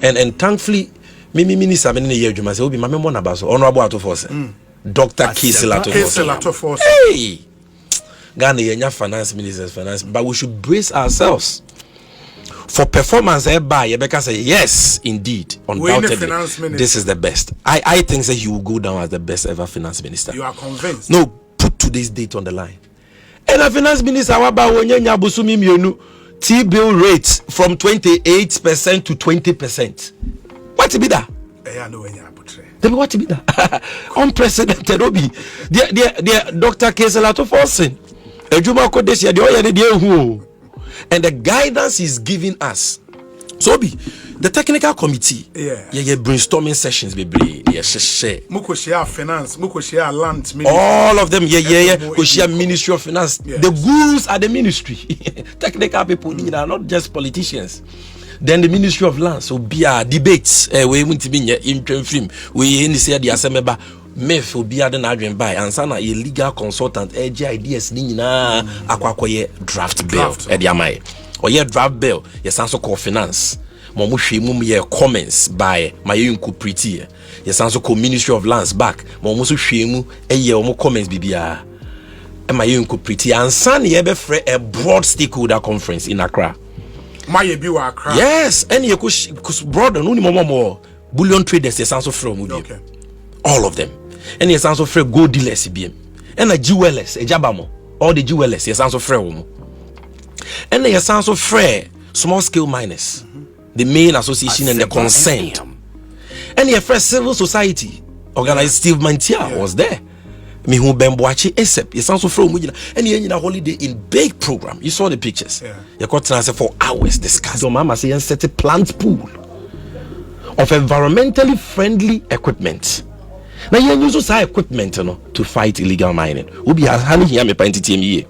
And thankfully, minister many years you say obi ma member na baso honorable Ato Forson. Dr. Ato Forson. Hey. Ghana yenya finance ministers finance, but we should brace ourselves for performance. Yebeka say yes, indeed, undoubtedly, this is the best. I think that he will go down as the best ever finance minister. You are convinced? No, put today's date on the line. And a finance minister waba wonyenya busumi mienu T-bill rates from 28% to 20%. What to be that? What to be that? Unprecedented. Obi, dear Dr. Ato Forson. And the guidance is giving us. So the technical committee, brainstorming sessions, finance, land, all of them, Ministry of Finance. Yes. The gurus are the ministry. Technical people, not just politicians. Then the Ministry of Lands, so be debates. We want to be in film. We say the assembly. Mef obi ade na adwen by ansana ye legal consultant edge ideas ni nyina akwakoye draft bill e de amaye oye draft bill ye sanso call finance mo hwe mum ye comments by my incorporate ye sanso call Ministry of Lands back mo so hwe mu eye o mo comments bibia e my incorporate ansana ye be free a broad stakeholder conference in Accra. My bi wa Accra. Yes, and ye kus broad no ni mo bullion traders ye sanso from okay. All of them. And yes, also free gold dealers BM. And a jewelers, a jabamo, all the jewelers, yes, also free woman. And yes, also free small scale miners, the main association and the consent. And your first civil society organized Steve Mantia was there. Me who Bemboachi except yes, also free and you in a holiday in big program. You saw the pictures. You got transfer for hours discuss. So mama say set a plant pool of environmentally friendly equipment. Now you use our equipment to fight illegal mining. Ubi has honey here me TME.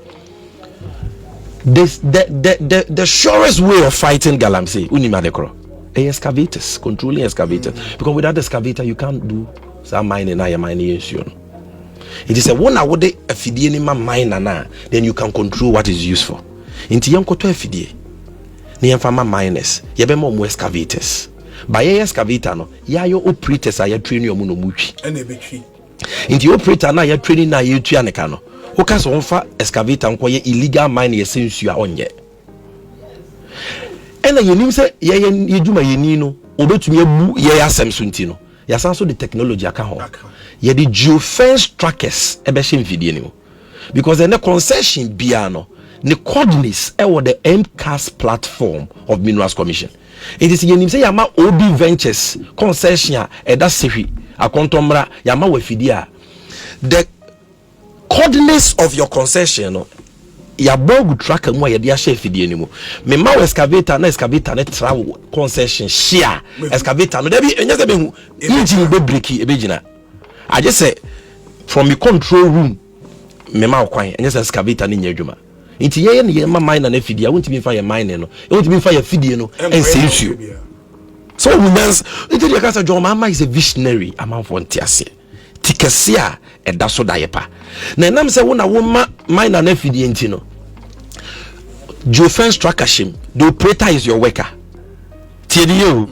This the surest way of fighting galamsey unimadekro. Excavators, controlling excavators. Because without excavator you can't do some mining na mining issue. It is a one hour day a fidie mine na then you can control what is useful. Inti yanko to fidie. Ni yamfama miners, yebemo mo excavators. By excavator no ya yo operators are training your munomuchi and ebetwi inti operator na ya training na ya tua neka no wo ka so onfa excavator nko ye illegal mine ye sensu a onye ena yenim se ye dwuma yeni no obetumi abu ye asem so nti no ya san so the technology aka ho ye the geofence trackers ebe hye mfidie ni mo because the concession bia no the coordinates e the MCAS platform of Minerals Commission. It is yenim say yama OB Ventures concession e da sehi akontomra yama wafidia. The coordinates of your concession no ya bogu tracker mo ye dia share fidie ni mo. Me ma excavator na travel concession share excavator no dey be enye be hu engine be breaki e be gina. I just say from the control room me ma kwan enye excavator ni nya adwuma. Inti ye ne ma mine na fidie won't be fire mine no e won't be fire fidie no and say you so women's inti the case John Mama is a visionary amount for ntiase tikesia e da so da yepa na nam say wona wo ma mine na fidie nti no geofence tracker shim the operator is your worker TDU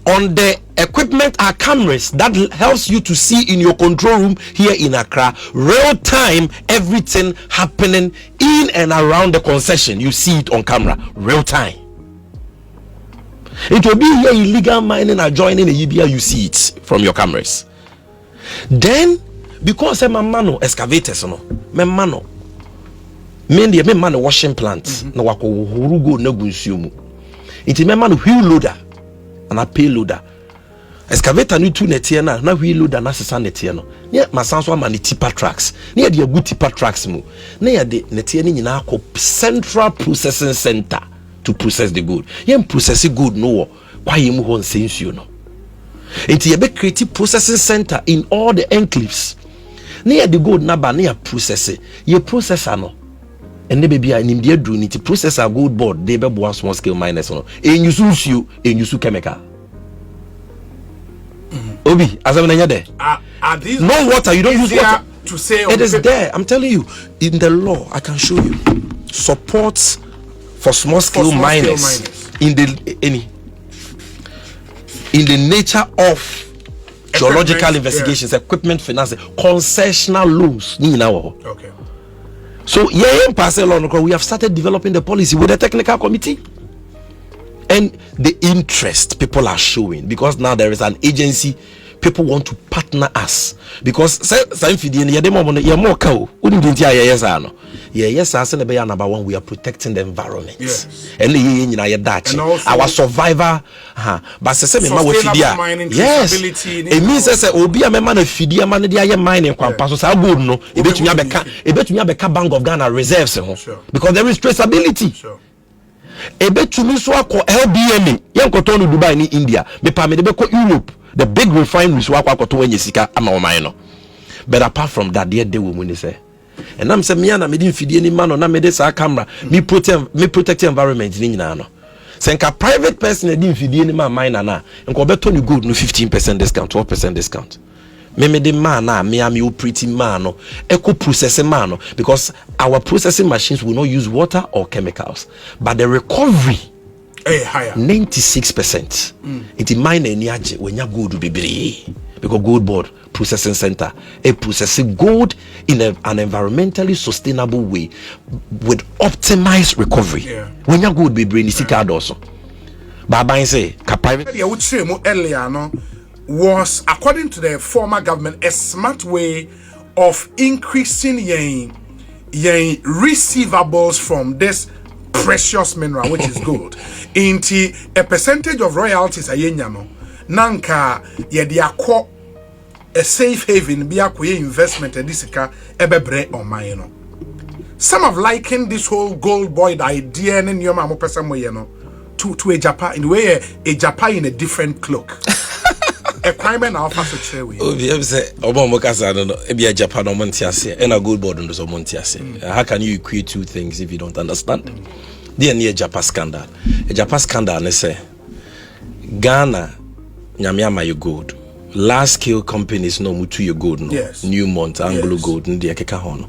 on the equipment are cameras that helps you to see in your control room here in Accra real time everything happening in and around the concession. You see it on camera real time. It will be here illegal mining or joining a UBA, you see it from your cameras. Then because a mano excavators no mano me mano washing plant na wako hurugo na gunsumu it mano wheel loader and a payloader. Excavator ni two netie na wheel loader na sesa netie no. Ne masanso ama ni tipper tracks. Ne de good tipper tracks mu. Ne de netie ni nyina akọ central processing center to process the good. Yem process good no kwa yemu ho nsensuo no. Enti ye be create processing center in all the enclaves. Ne de good na ba ne process. Ye processor no. Ene be bia nim de adru ni ti processor gold board de be bo small scale miners no. Enyusu nsuo, enyusu chemical. Obi, as I'm there. No water, you don't use water. To say it is there. I'm telling you, in the law, I can show you. Support for small scale miners in in the nature of geological investigations, equipment finance, concessional loans. Okay. So we have started developing the policy with the technical committee. And the interest people are showing, because now there is an agency, people want to partner us, because number one, we are protecting the environment. Yes. And also our survivor, but mining, yes, it means that obi a man of fidia man the mining kwampaso sa good no ebetumi abeka Bank of Ghana reserves because there is traceability. Sure. Ebetumi so akọ LBMA yankoto no Dubai ni India me pa me de beko Europe, the big refineries wa akọto wanye sika ama o man no. But apart from that, they will money say. And I'm saying, me na me din fidie ni man no na me de sa camera me protect environment ni nyina no. Senka private person din fidie ni man mine na nko beto ni good no 15% discount, 12% discount. Me de man na me am operating man no eco processing man no, because our processing machines will not use water or chemicals, but the recovery higher 96%. It mine any aje when you gold be because Gold Board Processing Center processing gold in an environmentally sustainable way with optimized recovery. When you gold be brain is also. Baba say private earlier no was, according to the former government, a smart way of increasing your receivables from this precious mineral, which is gold, into a percentage of royalties. Nanka yediako a safe haven be akwe investment edisika ebebre on mine. Some have likened this whole gold boy idea and your mama person to a Japan in the way a Japan in a different cloak. A crime and alpha to share with you. Say Obama Casa be a Japan or Montiase and a gold board on the Montiase. How can you equate two things if you don't understand? They are near Japan scandal. A Japan scandal, they say Ghana Nyamiama you gold. Large scale companies no mutu you gold no. Yes. Newmont, AngloGold, ndi akeka hono.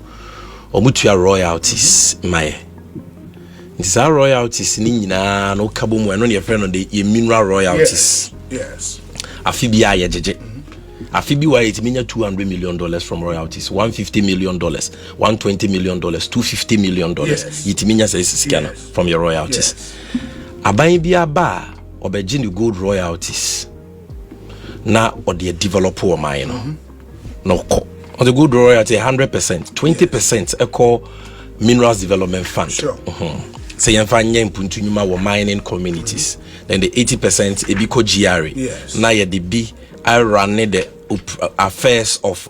O mutu ya royalties my. These are royalties ni nyina no kabo mu eno ne friend no the mineral royalties. Yes. Afia ya jeje. Afia wa itiminya $200 million from royalties, $150 million, $120 million, $250 million. Itiminya say sikana from your royalties. Aban bia ba obeji ni gold royalties. Na or the developer or mine no on the good royalty 100%, 20% eco minerals development fund. Say yemfanya impuntu nyuma wo mining communities. Then the 80% ebiko GRA. Na ye the B I run the affairs of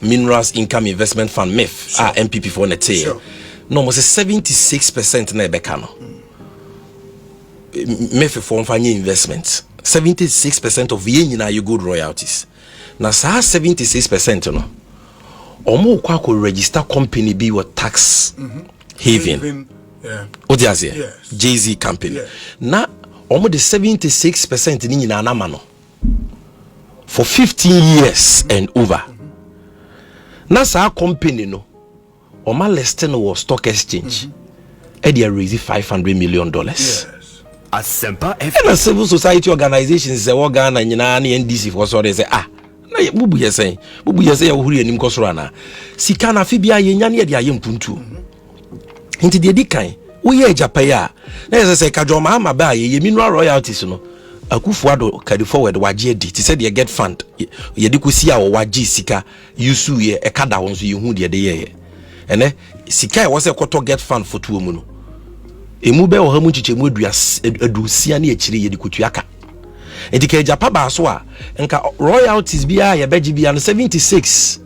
minerals income investment fund MIF MPP for net. No mo say 76% na ebeka no. MIF for mfanya investment. 76% of yenina you good royalties. Now, 76% no. Omo kwa register company be what tax haven. Odiazie. JZ company. Na omo the 76% ni nyina na mano for 15 years and over. Na sa company no oma listing was stock exchange. E dey raise $500 million. Asempa and a civil society organization say Ghana NDC for so they say na bubu ye say ohuri anim kosoro na sika na fibia ye nya ne de aye mpuntu nti de di kan wo ye japaya na say Kadwo Mahama ba ye mineral royalties no Akufuado carry forward waje di ti say de get fund ye de kosi a waje sika yusu ye e kada won so ye hu de ye ene sika e wo say koto get fund for tuo mu no emu be wo ha mu chichemu adusia na echiri ye de kotuaka edike japa ba so a nka royalties bia ye beji bia no 76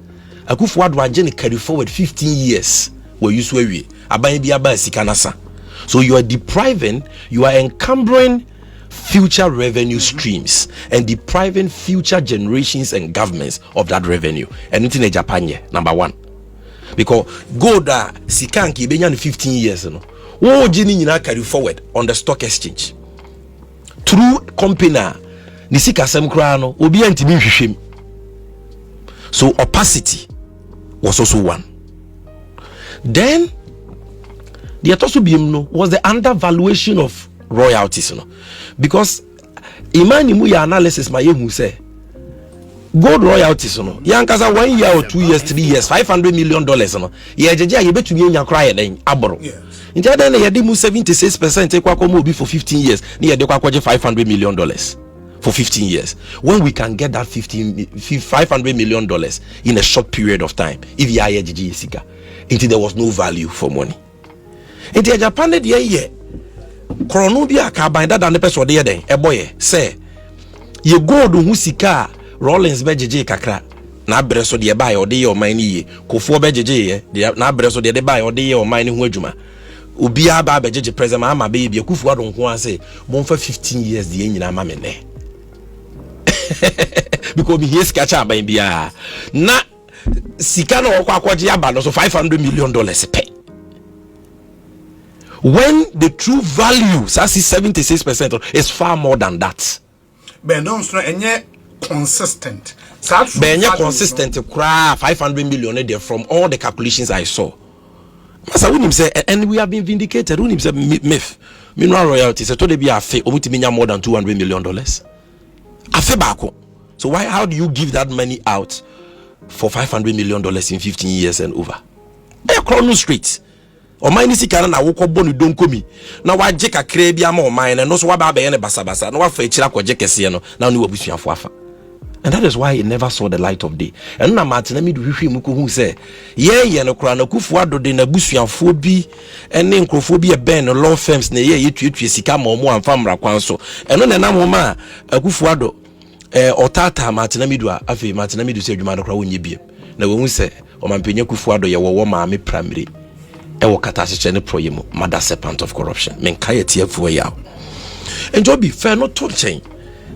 Akufuado waje ne carry forward 15 years we use we aban bia ba sika nasa. So you are depriving, you are encumbering future revenue streams and depriving future generations and governments of that revenue. And it's in Japan here, number one. Because gold sikanki benya no 15 years no. Wo jini nyina carry forward on the stock exchange. Through company ni sika sem kra no obi antimi hwehwem. So opacity was also one. Then the also was the undervaluation of royalties, because imani mu ya analysis ma yehu say gold royalties no yankasa 1 year or 2 years 3 years $500 million no ye jeje ye betumi enya kra ye den aboro nti adan na ye di mu 76% ekwa mo obi for 15 years na ye de kwa kwaje $500 million for 15 years when we can get that $500 million in a short period of time if you are jeje sika until there was no value for money nti Japan de ye krono bi aka ban dada ne person de ye den eboye say ye gold hu sika Rollins bejeje kakra na abre so de bae ode ye o man ni ye kofo bejeje ye na abre so de bae ode ye o man ni hu adwuma obi aba bejeje Prez Mahama be bi akufu adon ho ase bon fa 15 years de nyina ma me ne because me here sketch aban bia na sika na okwa akwaje aba no so $500 million pay when the true value that's 76% is far more than that. But no enye consistent. Benye consistent cry $500 million there from all the calculations I saw. Masa unim say, and we have been vindicated. Unim say myth. Mineral royalties so they be afe omutiminya more than $200 million. Afe bako. So how do you give that money out for $500 million in 15 years and over? Chrono street. O mine si kana na woko bonu donko mi. Na wa je kakra bia ma o mine no so wa ba be ne basa basa. Na wa fa echira kwaje kese no. Na oni wabusuafo afa. And that is why it never saw the light of day. And na Martin mi do hwehwe mu ko hu say ye no kra na kufu ado de na busuafo bi ene nkrofo bi e ben no law firms na ye yetuetue sika ma omo amfa mra kwan so. Eno na nam ma akufu ado otata Martin mi do afi Martin mi do say adwuma no kra wonye biem. Na wo hu say o mampenya kufu ado ye wo ma me primary ewo kata se ne proyemo mother serpent of corruption men kaya tiafo ya enjo bi fair no to chain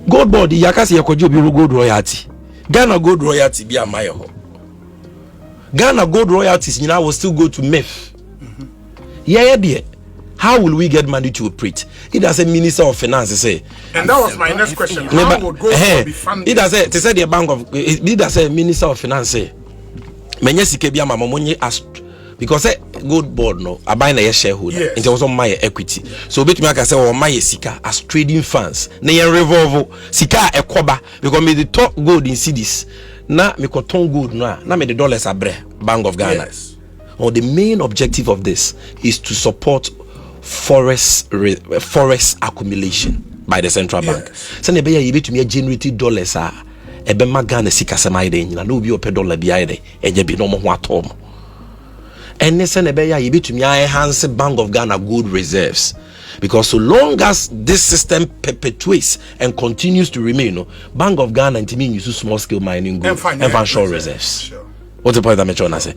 gold board yakase yakoje obi gold royalty Ghana gold royalty bi amaye ho Ghana gold royalties nyina will still go to MEF. Yeah there how will we get money to operate? It does a minister of finance say, and that was my next question, how would gold be funded? It does say to say the bank of it does say minister of finance say menye sike bi amama monye as because gold board no abai na ye shareholder into also my equity so bet me aka say o my sika as trading funds na ye revolve sika ekoba because me the top gold in cedis na me koton gold na me the dollars abre Bank of Ghana. Or the main objective of this is to support forest accumulation by the central bank. So ne be ye betumi generate dollars ebe ma Ghana sika semai de nyina na obi ope dollar bi aide enye bi no mo ho atom. And this enhance Bank of Ghana gold reserves, because so long as this system perpetuates and continues to remain, Bank of Ghana and use small scale mining gold and financial reserves. Sure. What's the point that I'm trying to say?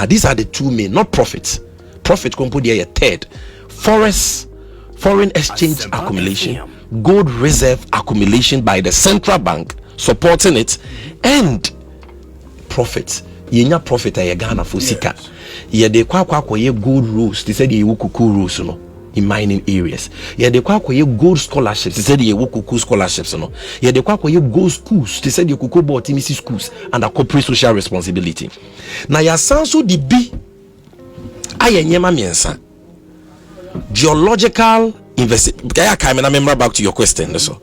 These are the two main, not profits. Profit component here third, foreign exchange accumulation, gold reserve accumulation by the central bank supporting it, and profit. Yenya profit a Ghana for sika. Ye de kwa ye gold rules. They said ye wukuku rules no in mining areas. Ye de kwa ye gold scholarships. They said ye wukuku scholarships no. Ye de kwa ye gold schools. They said ye kuku bo TMC schools under corporate social responsibility. Na ya sanso di bi aye nyema miensa. Geological investigation. Kaya kaime na remember back to your question so.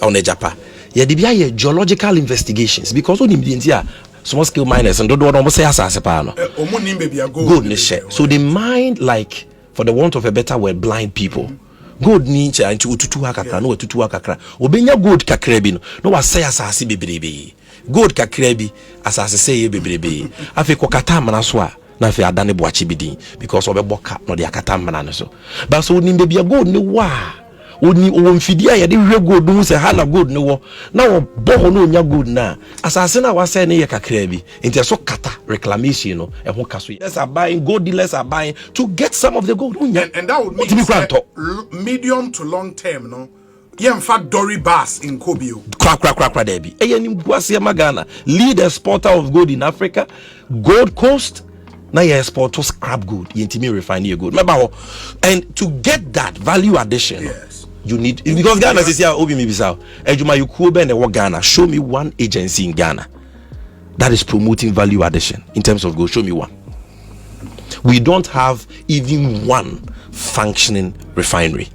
On Japan. Ye de bi aye geological investigations because on the small scale miners and don't almost say asase pa no gold ni share so they mind like for the want of a better word blind people gold ni nche anti otutu akakra no otutu akakra obenya gold kakra bi no wa say asase bebrebe gold kakra bi asase say bebrebe afi ko kata mana so a na afi adane boachi bidin because obeboka no de akata mana no so but so ni bebi gold ni wa oni wonfidia ya de hwe gold mu se hala gold ne wo na wo boho no nya gold na asase na wase ne ye kakra bi enti so kata reclamation no e ho kaso yes are buying gold dealers are buying to get some of the gold and that would mean medium to long term no yemfa dory bass in Kobio kra there bi e yanim guase magana lead exporter of gold in Africa Gold Coast na ye export to scrap gold yentimi refine your gold remember and to get that value addition you need because Ghana says here obi mi bisa ejuma you ku be na wo Ghana show me one agency in Ghana that is promoting value addition in terms of gold. Show me one. We don't have even one functioning refinery.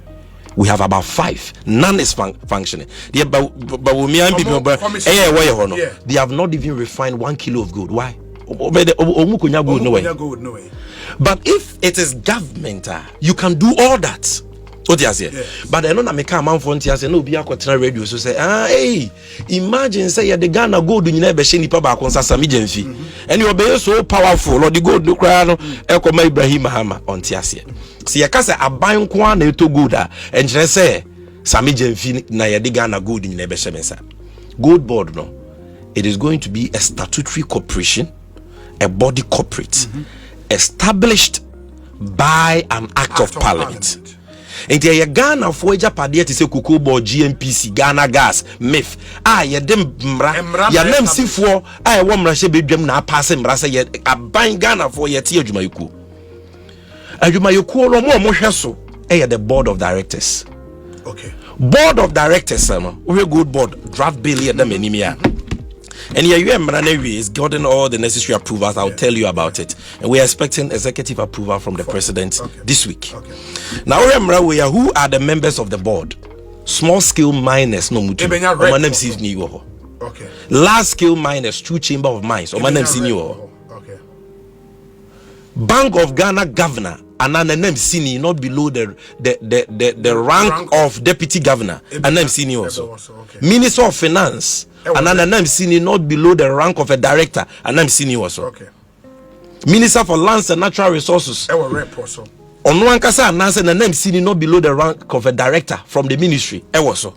We have about 5. None is functioning. They have not even refined 1 kilo of gold. Why? But if it is government, you can do all that. What you say? But I know that me come man for say no be akotena radio so say hey, imagine say the Ghana gold you never be nipa ba kon Sammy Gyamfi and you be so powerful or the gold no cry no e ko ma Prez Mahama on tiase. See ya ka say aban ko na eto gold a enjere say Sammy Gyamfi na ye the Ghana gold you never be gold board no, it is going to be a statutory corporation, a body corporate established by an act of parliament. Enti ye Ghana for Japade to say Cocoa Board GNPC Ghana Gas MIF ye dem mra ya nem sifo wo mra hye bedwam na pass mra say ye aban Ghana for ye tie adwumayeko no mo hwe so the board of directors. Okay, board of directors no we good board draft bill ye dem enimia. And here you is gotten all the necessary approvals. I'll tell you about it. And we're expecting executive approval from the president this week. Now, who are the members of the board? Small scale miners, no mutu. Large scale miners, 2 chamber of mines. Bank of Ghana governor, and an NMC not below the rank of deputy governor, and NMC also. Minister of Finance, and an NMC not below the rank of a director, and NMC also. Minister for Lands and Natural Resources. On one kasa announce an NMC not below the rank of a director from the ministry. Also.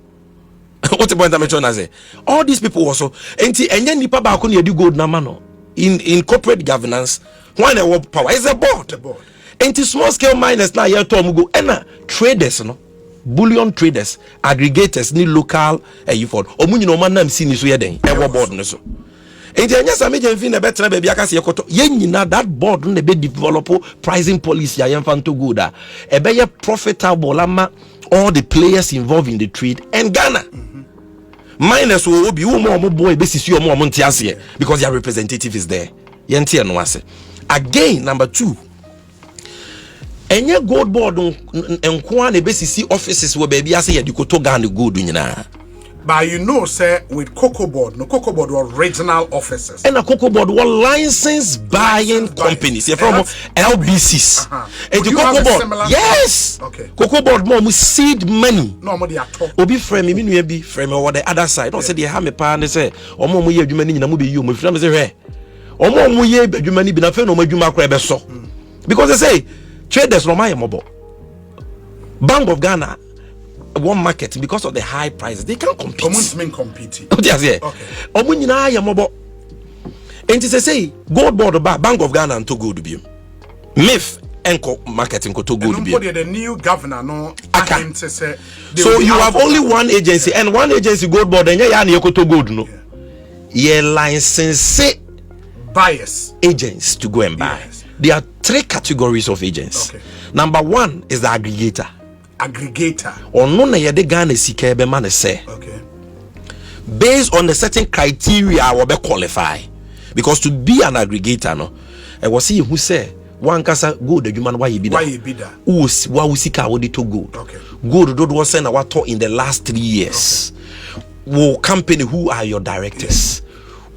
What the point I'm trying to say? All these people also. And then nipa ba ko do gold na mano in corporate governance. When a power is a board. And small scale miners now here to go traders no bullion traders aggregators ni local for omunyi no man nam sini so yeden e board no so. And then Sammy Gyamfi na betra baby aka se yekoto yenyina that board no be develop pricing policy ya yemfa to go da e be profitable ama all the players involved in the trade and Ghana. Miners will be more boy basis you more montiase because their representative is there. Yentie no ase. Again, number 2. Any gold board and basically offices where baby I say you could Ghana gold nyina. But you know, sir, with Cocoa Board, no Cocoa Board were regional offices. And a Cocoa Board were licensed buying companies. You're from LBCs. And the Cocoa Board, yes. Okay. Cocoa Board more seed money. No more they are talk. Obi frame me be frame over the other side. Don't say they have me pa and say, "O mo ye adwuma ni na mo be you." My friend say, "Hey, o mo ye adwuma ni bi na fe no mo adwuma kra be so." Because they say traders no my mobo. Bank of Ghana one market because of the high prices they can't compete. Okay. And to say gold board Bank of Ghana and to gold be MIF enko marketing to gold be the new governor no so you have only one agency and one agency gold board and ya na to gold no ye license buyers agents to go and buy. Yes. There are 3 categories of agents. Number 1 is the aggregator. Or no na yede Ghana sika be man say. Based on a certain criteria will be qualify. Because to be an aggregator no, I was see who say one kasa gold adwuma why you be that. Who sika wo to gold. Gold do was send our talk in the last 3 years. Wo company, who are your directors?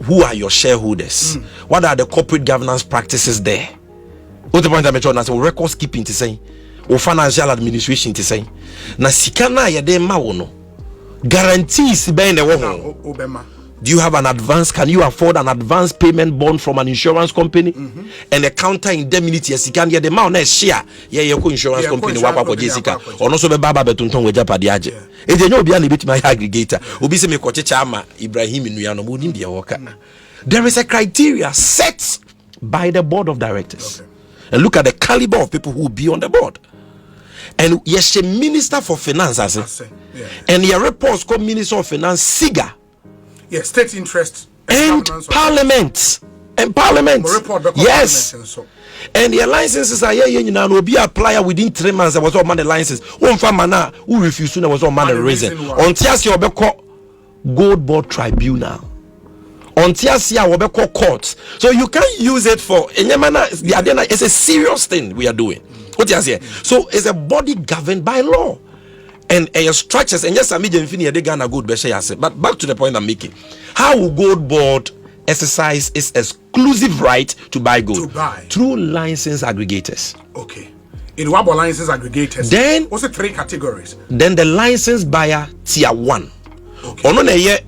Who are your shareholders? What are the corporate governance practices there? What the point I'm trying to say? Records keeping to say. Or financial administration to say na sika na ye de ma wo no guarantees be na wo ho. Do you have an advance? Can you afford an advance payment bond from an insurance company? And a counter indemnity sika ye de ma na share ye ko insurance company wa kwa Jessica or no so be baba betonton we Japade age e je nyo bia na beti my aggregator obi se me kochecha ama Ibrahim nua no mo nim de woka. There is a criteria set by the board of directors. And look at the caliber of people who will be on the board. And yes, a minister for finance, and your reports called minister of finance, SIGA. Yes, state interest and parliament. And parliament. Yes. And your licenses are will be applied within 3 months. There was all man license. One farmer who refused to, there was all man reason. On Tiasia Gold Board Tribunal. On Tiasia courts. So you can't use it for it's a serious thing we are doing. What you say? So it's a body governed by law. and structures, and yes, Sammy Gyamfi de Ghana Gold but back to the point I'm making. How will Gold Board exercise its exclusive right to buy gold? Through license aggregators. Okay. In what license aggregators? Then what's the 3 categories? Then the license buyer tier 1. Okay. Ono na ye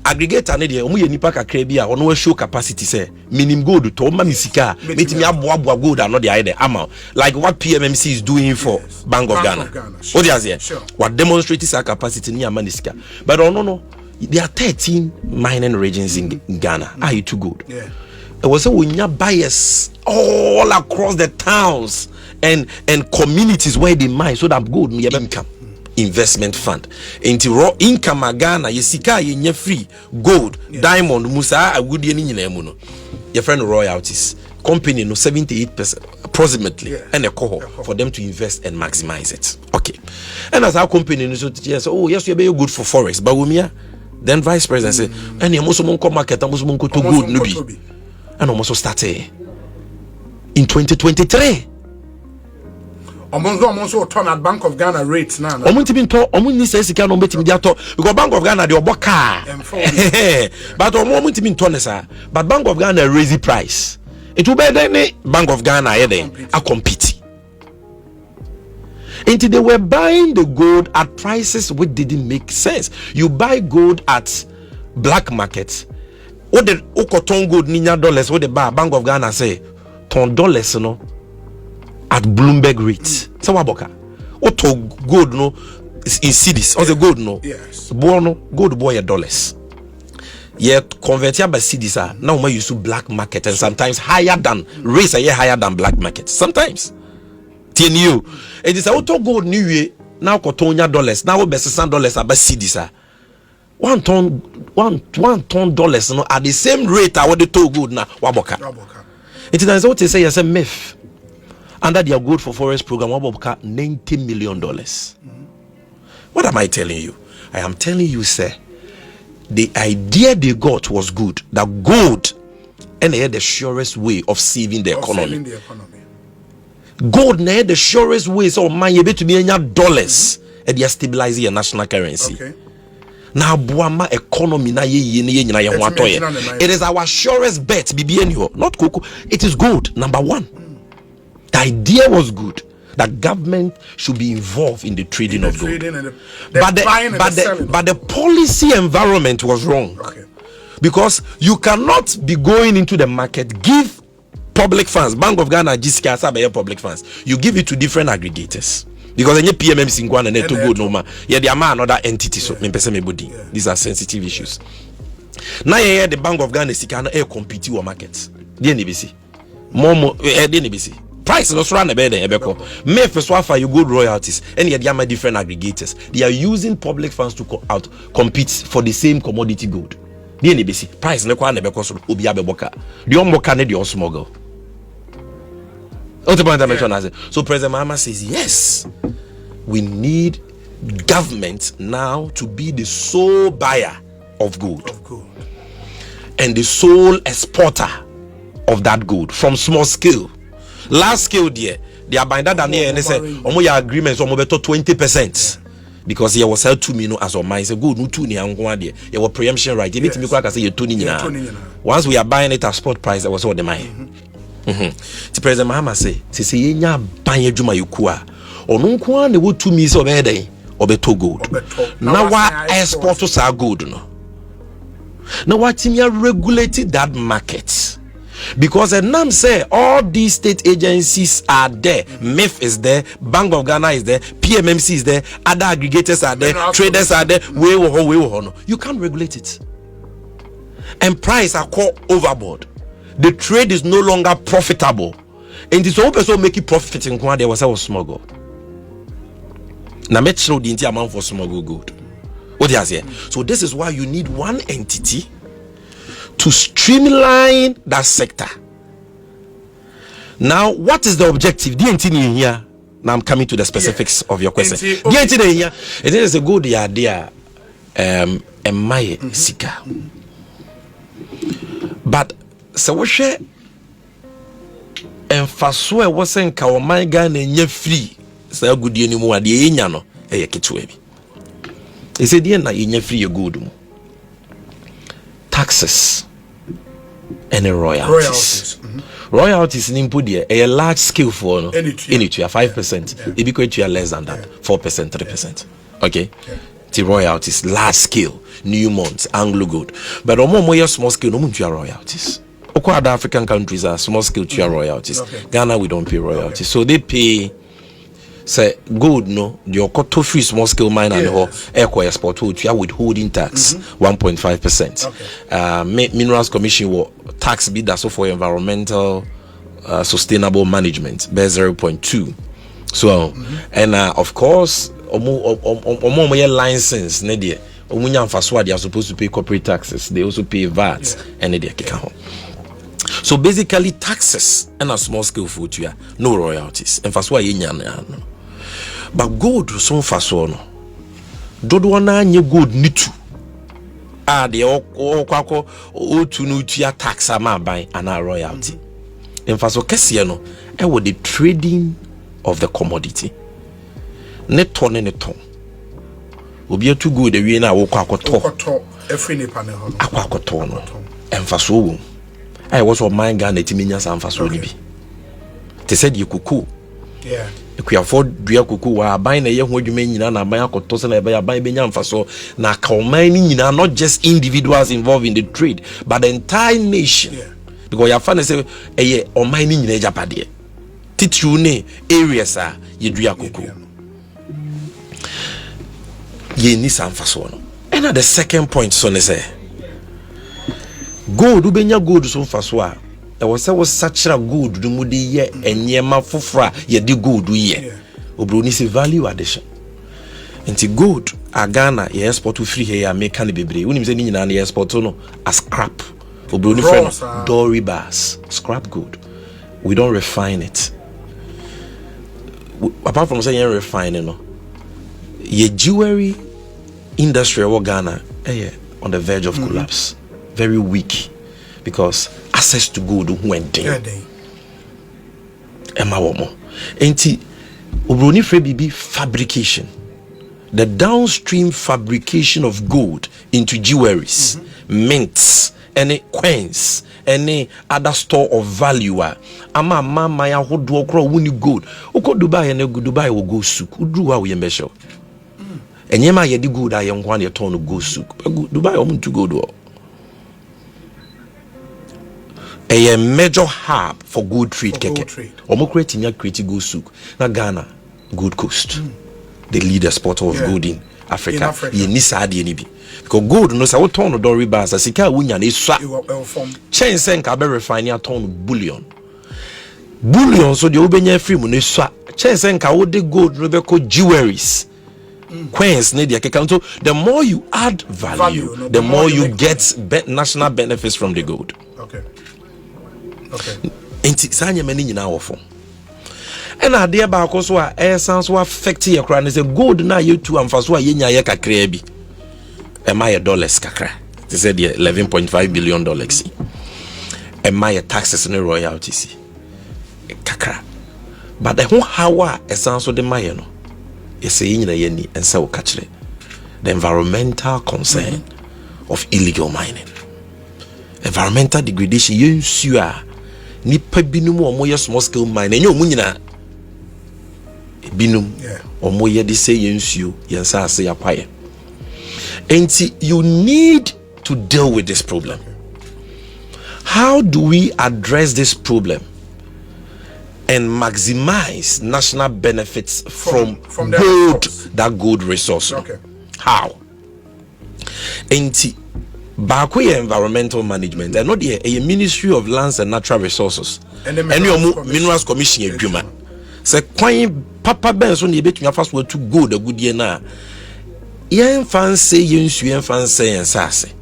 aggregator ne de omo ye nipa kakra bi a ono show capacity say minimum gold to ma misika metimi aboa gold ano de aye ama like what PMMC is doing for Bank of Ghana. What do you say? Sure. What demonstrates our capacity ni ama nisika. But ono no, there are 13 mining regions in Ghana. Are you too good? Yeah. It was a winya buyers all across the towns and communities where they mine so that gold me income. Investment fund into raw income Ghana yesika yenye free gold diamond musa agudie ni nyina mu no your friend royalties company no 78% approximately and a cohort for them to invest and maximize it. Okay, and as our company no so yes, oh yes, you be good for forest but we then vice president say and you must come market must go to gold no be and almost started in 2023. Almost turn at Bank of Ghana rates now. Because Bank of Ghana the car. But but Bank of Ghana raise the price. It will be then Bank of Ghana a compete. Until they were buying the gold at prices which didn't make sense. You buy gold at black market. What the ton gold ninya dollars what the buy Bank of Ghana say $10 no at Bloomberg rates. So waboka. Oto gold no in cedis or the gold no. Yes. Bono gold boy $. Yet converted by cedis are now we use to black market and sometimes higher than rates a year higher than black market. Sometimes. TNU. It is auto gold new year now $$. Now we $100 about cedis are. $1 ton no at the same rate I what the to gold now waboka. It is what they say as a myth. Under their Gold for Forest program, $90 million. What am I telling you? I am telling you, sir, the idea they got was good. That gold and they had the surest way of saving the economy. Gold they had the surest way so man you to be in your dollars and they are stabilizing your national currency. Okay. Now buama economy na ye it is our surest bet BBNU, not cocoa. It is gold, number 1. The idea was good that government should be involved in the trading of gold, but the policy environment was wrong. Okay. Because you cannot be going into the market, give public funds, Bank of Ghana, GCA, public funds. You give it to different aggregators because any PMMC in Ghana to go no more. Yeah, they are another entity. So these are sensitive issues. Now the Bank of Ghana can compete with markets. The NDC, more NDC. Price is run a bed May first offer you good royalties and yet they different aggregators. They are using public funds to compete for the same commodity gold. The NBC price no kwa nebeko so obi abeboka. The omboka ne the smuggle. So President Mahama says yes, we need government now to be the sole buyer of gold. And the sole exporter of that gold from small scale. Last scale there, they are binding down here and they say, your agreements on 20%. Because he was held to me as on mine. Say good, no 2 ni angwa there. You have preemption right. You need to make like I say you 2 ni. Once we are buying it at spot price, that was all the mine. The President Mahama say yenya banye juma yukua. Onu kwa ne wo 2 mi so be dey obeto gold. Now why export to sa gold no? Now what team regulated that market? Because the NAM say all these state agencies are there. MIF is there, Bank of Ghana is there, PMMC is there, other aggregators are there, traders are there. You can't regulate it. And price are called overboard. The trade is no longer profitable. And this whole person make it profiting when there was a smuggle. Now make sure the entire amount for smuggle gold. What do you say? So this is why you need one entity to streamline that sector. Now, what is the objective? DNT here. Now I'm coming to the specifics of your question. DNT here. It is a good idea. My sika. But so we share. And faswe wasn't our my Ghana free. So good anymore. The no. eye ketewa bi e say die na yenya free your gold mu taxes and royalties. Royalties in input there a large scale for no any to 5%. It be quite to less than that 4%, 3%. Okay, the royalties large scale, Newmont, AngloGold, but more small scale no to royalties. Other African countries are small scale to royalties. Ghana we don't pay royalties, so they pay. Say gold no the okoto free small scale mine and eco export to withholding tax 1.5%. Minerals Commission will tax be that so for environmental sustainable management by 0.2. So and of course omo license ne there omunya mfaso they are supposed to pay corporate taxes, they also pay VAT and they keka ho. So basically taxes and a small scale food you no royalties and mfaso yenya no. But gold so faso no dodo na nye gold nitu de okwako otu no tua tax ama ban ana royalty emfaso kese no e wo the trading of the commodity ne ton ne ton obi atu gold e wie na wo kwakoto every nipa ne ho akwakoto no emfaso wo ai wo so man Ghana timinya sa emfaso ni bi te said yekuku if we afford dua kuku wa ban na ye ho adwuma nyina na ban akoto se na be ya ban be nya mfaso na kauman ni nyina, not just individuals involved in the trade but the entire nation, because ya fa na say eye oman ni nyina ejapade titu ne areas a ye dua kuku ye ni sa mfaso no. And the second point so ne say gold ubenya gold so mfaso a was such a good the mudi ye enyema fofra ye di gold ye obroni se value addition nti gold a Ghana ye export to free here make an bebre unim se ni nyina na export no as scrap obroni friend dory bars scrap gold, we don't refine it. Apart from saying refine no ye jewelry industry of Ghana on the verge of collapse, very weak because access to gold went down. Emma womo. Enti obroni fre bibi fabrication. The downstream fabrication of gold into jewelries, mints, any coins, any other store of value. Ama mama ya hodo okro wuni gold. Uko Dubai and Dubai will go souk. Udru wa we mbesho. Enyema ye di gold aye nkwa ne ton go souk. Dubai omu to gold wo. A major hub for gold trade keke. Omo create nya create gold souk. Na Ghana Gold Coast. The leader spot of gold in Africa. Ye ni sa de ni bi. Because gold no sa wo ton no dory bars asika wunya na esua. Chain sen ka be refine a ton bullion. Bullion so de obenya free mu na esua. Chain sen ka wo de gold no be ko jewelries. Coins ne de keka. So the more you add value, the more you get national benefits from the gold. Okay. Enti sanya mani nyina wo fo. And a dear baako so a essence wa affect your crown is a gold na you to amfaso a yenya ye kakra bi. Am I dollars kakra? They said $11.5 billion. Am I taxes and royalties? Kakra. But the whole how essence of the mayo no. Is a yenya yeni and so catch it. The environmental concern of illegal mining. Environmental degradation yen sua nipa binum omoye small scale mining enyo munyina binum omoye de say yen suo yen sa ase yapaye. And you need to deal with this problem. How do we address this problem and maximize national benefits from gold, that gold resource? How? And Bakoye environmental management and not a Ministry of Lands and Natural Resources and Minerals Commission adwuma say kwan papa ben so na ebetumi afa so to gold agudie na yen fancy yen su yen fancy yen sase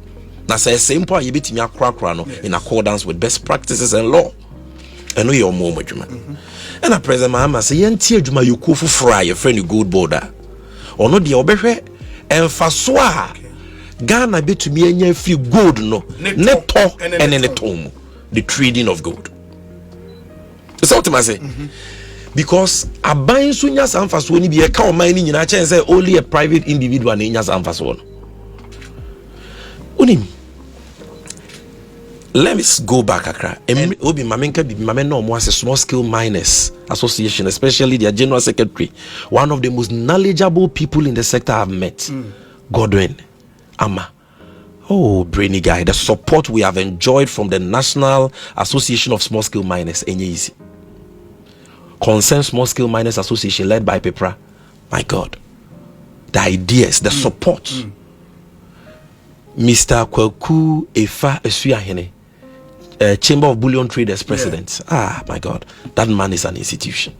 na say simple ye betumi akrakra no in accordance with best practices and law and we omo adwuma and a Prez Mahama say yen tie adwuma yokufu fra your friend gold border ono de obehwe emfaso a Ghana betumi enya free gold no neto and neto the trading of gold. So what I say because aban so nya sanfaso ni bi e ka o man ni nyina chen say only a private individual na nya sanfaso no unim. Let's go back akra. Obi mamenka bi mamen no mo as a small scale miners association, especially their general secretary, one of the most knowledgeable people in the sector I've met. Godwin Ama. Oh, brainy guy. The support we have enjoyed from the National Association of Small Scale Miners, easy. Concerned Small Scale Miners Association led by Pepra. My God. The ideas, the support. Mr. Kwaku Efa Esuahene, Chamber of Bullion Traders president. Ah, my God. That man is an institution.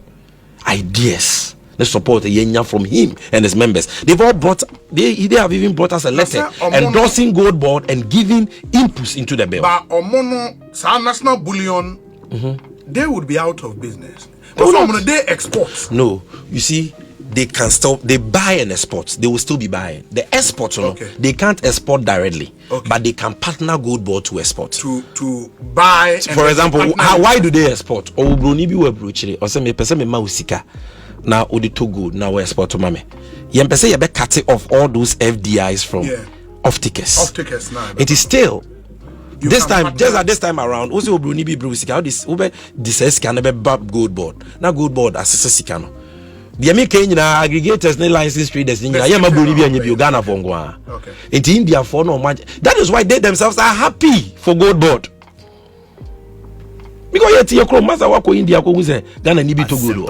Ideas. The support from him and his members. They've all brought, they have even brought us a letter endorsing Gold Board and giving inputs into the bill. But Omono, National Bullion, they would be out of business. They export. No, you see, they can still, they buy and export. They will still be buying. The export, they can't export directly, but they can partner Gold Board to export. To buy. For example, why do they export? Or broni bi we brochire or say me pese me ma usika na odi to good na we export to mame. Yem pese ye be cut off all those FDIs from off tickets. Now. It is still this time, just at this time around, also broni bi bro usika. How this ube this can be Gold Board. Na Gold Board assess sika no. The American aggregators, no license traders, I am a Bolivian, Ghana for okay. It's India for no much. That is why they themselves are happy for Gold Board. Because yet your crew master work India, Ghana NPP to Gold.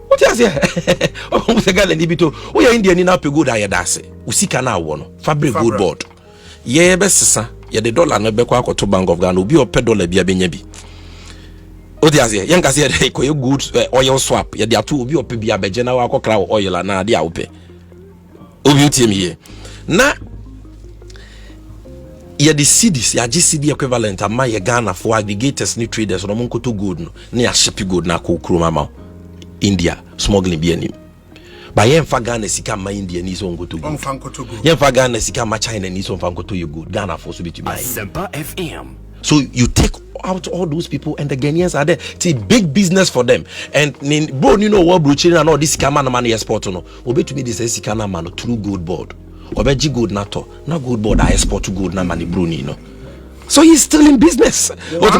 What is it? Oh, Ghana NPP. We are Indian enough to go there. That's it. Usika na one fabric Gold Board. Yeah, best sir. Yeah, the dollar no be kwa to Bank of Ghana. Obi ope dollar bia benyabi. Odiaze yanka say dey koye good oil swap ye dey ato obi ope bia beje na wa akokra oil na dey ope obi utie me ye na ye the cedis ya GCD equivalent am ye Ghana for aggregators ni traders no monkoto gold no na ya ship gold na ko kuro mama India smuggling bi anim ba ye mfa Ghana sika ma India ni so ngoto gold ye mfa Ghana sika ma China ni so mfa ngoto ye gold Ghana for so bi to buy Sempa FM. So you take out all those people and the Ghanaians are there. It's a big business for them. And bro, you know what Bruchina and all this Kamana money export no. Obe to me this is Sikana man through Gold Board. Obeji gold nato. Now Gold Board I export to gold na money Bruni no. So he's still in business. One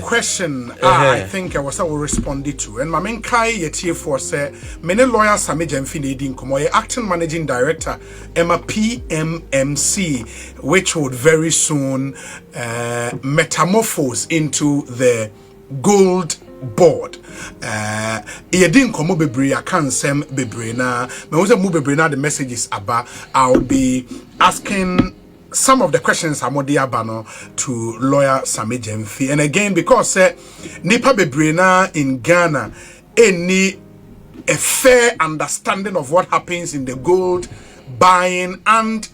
question I think I was will respond to. And my main kai yetie for say many lawyer Sammy Gyamfi Nedin Komo acting managing director Emma PMMC, which would very soon metamorphose into the Gold Board. Yedin komo bebre akan sem bebre na me wo say mu bebre na the messages about I'll be asking some of the questions Amodiabano to lawyer Sammy Gyamfi. And again, because Nipa Bebrena in Ghana any a fair understanding of what happens in the gold buying and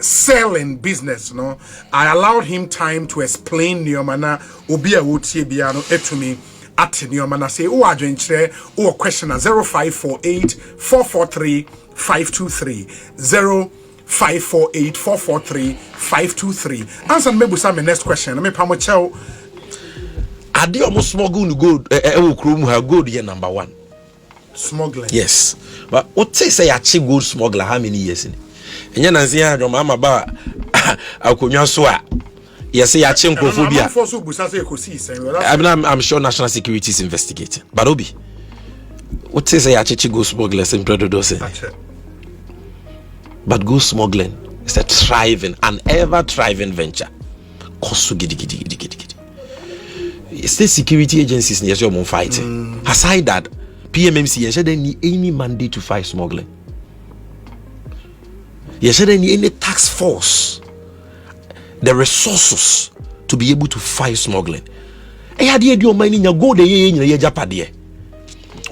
selling business, no, I allowed him time to explain Niomana Obia Wotie Biano etumi at Niomana say oh adwentre or question 0548 443 523 548-443-523. Answer me with some next question. Let me pamochel. Are they almost smuggling gold? Gold here number one. Smuggling. Yes. But what say I achieve gold smuggler how many years in? And you know, say your mama ba akunya soa. Yes, say achieve phobia. I'm sure national security is investigating. But Obi, what say I achieve gold smugglers in Predodo? But gold smuggling is a thriving, an ever thriving venture. State security agencies yes you're fighting. Aside that, PMMC yes they need any mandate to fight smuggling. Yes they need any task force, the resources to be able to fight smuggling. E had your money in go the in your japade.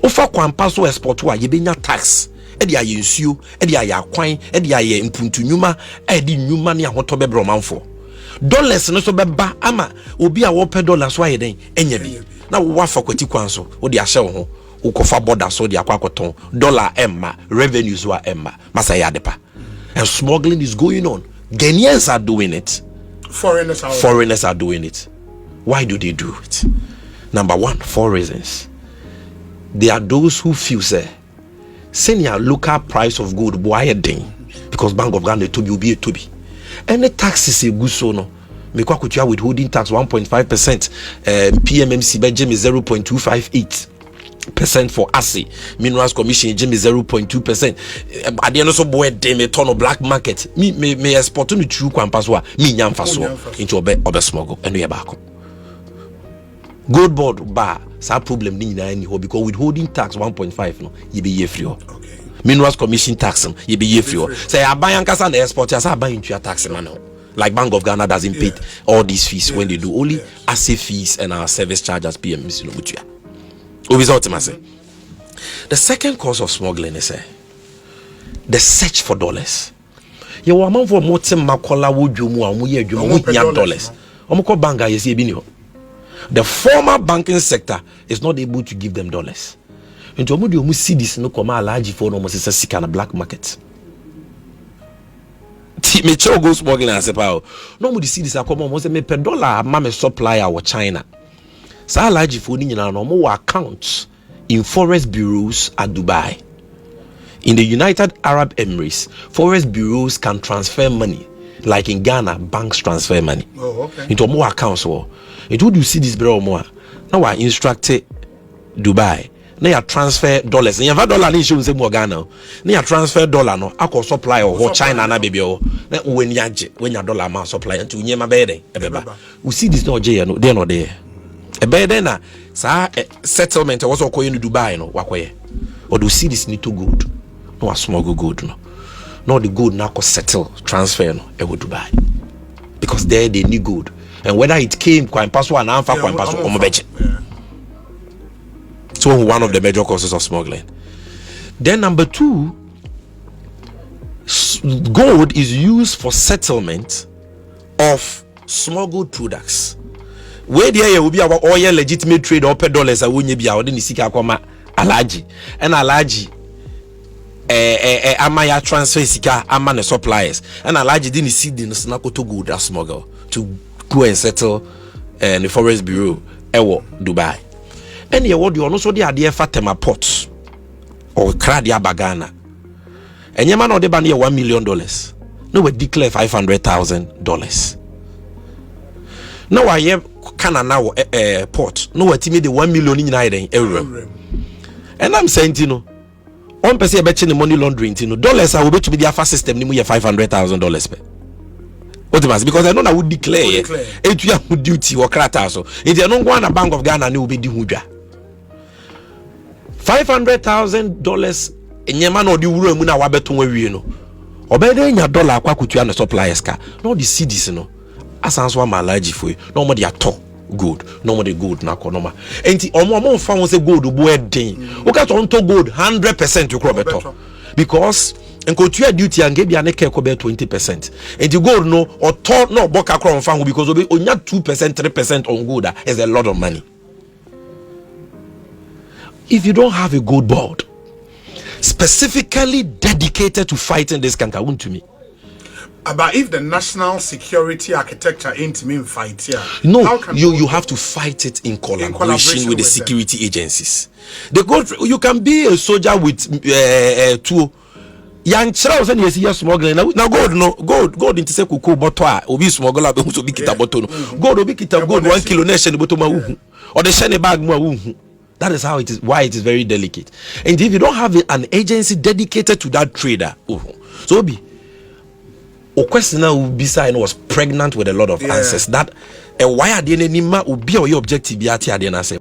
Ofa kwampa so export wa ye benya tax. Edi aye nsuo edi aye akwan edi aye mpuntu nyuma edi nyuma ne ahoto be bromanfo dollars no so beba ama obi a wo pe dollars wa ye den enya bi na wo afa kwati kwan so wo de ahye wo ho wo kofa border so de akwakoton dollar emma revenues wa emma masa ya depa. And smuggling is going on. Ghanaians are doing it, foreigners are doing it. Why do they do it? Number one, 4 reasons. There are those who feel say senior local price of gold boy ding because Bank of Ghana to be to be. Any taxes a good so no. Me kwa kutua withholding tax 1.5%, PMMC by Jimmy 0.258% for ASI, Minerals Commission Jimmy 0.2%. At the end of so boy dem a ton of black market. Me export to true kwampaswa me nyam faso into obe smuggle and we back. Gold board bar sa problem ni na any ho because withholding tax 1.5 no ye be ye free. Okay. Minerals Commission tax ye be ye free. Say aban yankasa na export ya sa aban into your tax man. Like Bank of Ghana doesn't pay all these fees when they do only asset fees and our service charge as PMMC no mutua. The second cause of smuggling is the search for dollars. You want man for motim makola wojumu amu ye jumu $100. Omko banga yesi ebinio. The former banking sector is not able to give them dollars. Into omu di omu see this no koma alaji for no mo se sika na black market. Me cho go smuggling as a power. No mo di see this akoma mo se me per dollar ma me supplier wa China. Sa alaji for ni nyina no mo accounts in forest bureaus at Dubai. In the United Arab Emirates, forest bureaus can transfer money. Like in Ghana, banks transfer money. Oh, okay. Into more accounts. It would you see this bureau more? Now I instructed Dubai. Now you transfer dollars. You have dollar in shows more Ghana. Now you transfer dollar no. I could supply or China na baby. When your dollar amount supply until you my bed. We see this no J no. They're not there. A bed na sa settlement was also going to Dubai no. Wakwe. Or do you see this need to good? No a smuggle good no. No the good now could settle transfer no. It would Dubai because there they need good. And whether it came quite passo and alpha quite passo so one of the major causes of smuggling. Then number 2, gold is used for settlement of smuggled products. Where there will be our oil legitimate trade or per dollars I wouldn't be out in the sika kwama alaji and alaji amaya transfer sika amane suppliers and alaji didn't see the snako to gold as smuggle to go and settle the forest bureau ewo Dubai. And you would also the idea Fatima Port or Kradia Bagana. And your man or the ban $1 million. No, we declare $500,000. No, I have Canada port. No, I timid the 1 million in euro. And I'm saying, you know, one person betting the money laundering, you know, dollars I will bet to be the fast system, you $500,000. Because I know I would declare it would duty or crata so if you don't go on a Bank of Ghana will be the huja $500,000 in your man or the room when I wabeton we know or better in your dollar kwakutu and suppliers car no the CDs no as answer my large for you no more the ato good no more the good na konoma enti omo found say gold boy den o ka to gold 100% you crop better because and go to your duty and give you an equal 20%. And you go no or talk no boka crown fan because only 2%, 3% on gold is a lot of money. If you don't have a gold board specifically dedicated to fighting this kankaroo to me. But if the national security architecture ain't mean fight here, no, you have to fight it in collaboration with the security agencies. The gold you can be a soldier with 2 young child and yes smuggling now gold into say kuku botwa obi smuggler be so bi kita boto no gold obi kita gold 1 kilo na shene boto ma wu or the shene bag ma wu. That is how it is, why it is very delicate. And if you don't have an agency dedicated to that trader, so be o question now was pregnant with a lot of answers that why are they anima will be your objective be at the